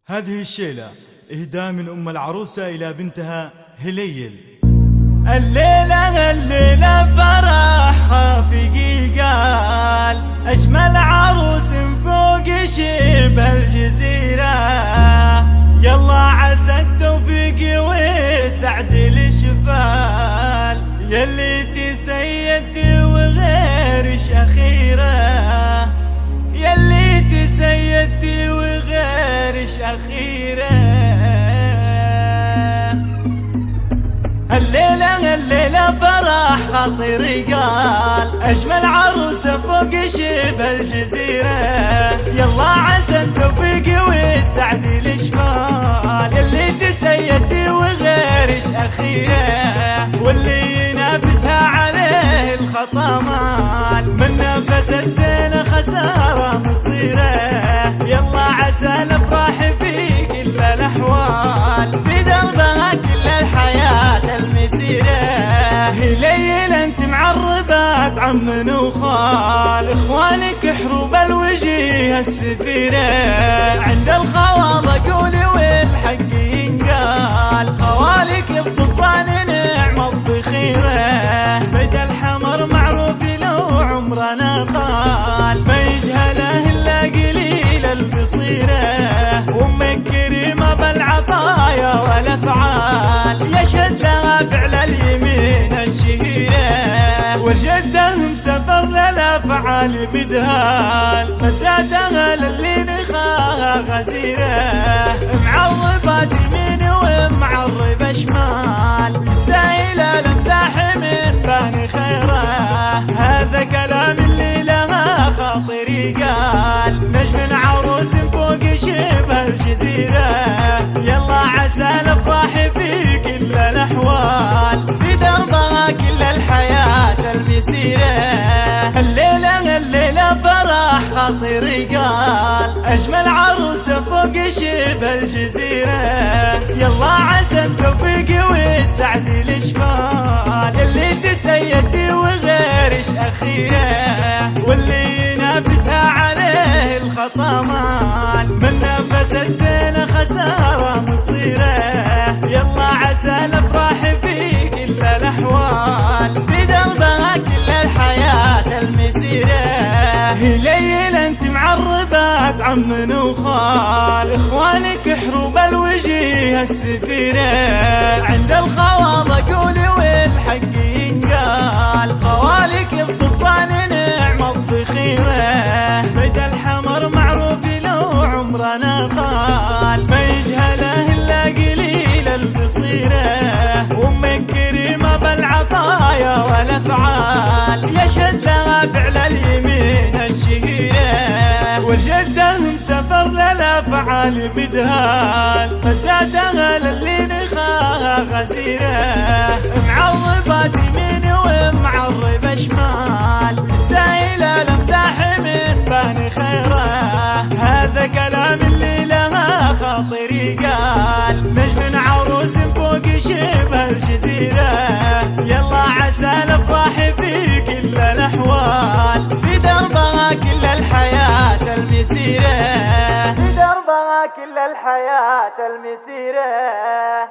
هذه الشيلة إهداء من أم العروسة إلى بنتها هليل. الليلة فرح خافقي قال أجمل عروس فوق شبه الجزيرة، يلا عسى التوفيق وسعد الشفال، يلي تسيد وغيرش أخيرة، يلي تسيد وغيرش أخيرة. الليلة فرح خاطري قال أجمل عروسة فوق شبه الجزيرة، يلا عسى التوفيق والسعد الشمال، يلي تسيد وغيرش أخيرة، واللي ينافسها عليه الخطا مال، من نفس الزين خسارة مصيرة، يلا عسى الأفراح في كل الأحوال، في دربها كل الحياة المسيرة. هليل انت معربات عم وخال، اخوانك حروب الوجيه السفيرة، عند الخواض قولي والحق ينقال، خوالك الطفران نعم الضخيرة، بيت الحمر معروف لو عمرنا طال، ما يجهله الا قليل البصيرة، وامك كريمة بالعطايا والافعال، يشهد لها فعل اليمين الشهيرة، وجدهم سفر للافعال بدهال، مداتها للي نخاها غزيرة، معربات يمين ومعربة شمال، سائلة الامداح من بان خيره، هذا كلام اللي لها خاطري قال، نجم عروس فوق شبه الجزيرة، يلا عسى الافراح في كل الاحوال، في دربها كل الحياة المسيرة. الليلة فرح خاطري قال أجمل عروسة فوق شبه الجزيرة، يلا عسى التوفيق والسعد الشمال، يلي تسيد وغيرش أخيرة، واللي ينافسها عليه الخطا مال، من نفس الزين خسارة مصيرة، يلا عسى الأفراح في كل الأحوال، في دربها كل الحياة المسيرة. هليل انت معربات عم وخال، اخوانك حروب الوجيه السفيرة، عند الخواض قولي والحق ينقال، خوالك الطفران نعم الضخيرة، بيت الحمر معروف لو عمرنا طال، ما يجهله الا قليل البصيرة، وامك كريمة بالعطايا والافعال، يشهد لها فعل اليمين الشهيرة، وجدهم سفر للافعال بدهال، مداتها للي نخاها غزيرة، معربات يمين ومعربة شمال، سائلة الامداح من بان خيره، هذا كلام اللي لها خاطري قال، نجم عروس فوق شبه الجزيرة، يلا عسى الافراح في كل الاحوال، في دربها كل الحياة المسيرة، في دربها كل الحياة المسيرة.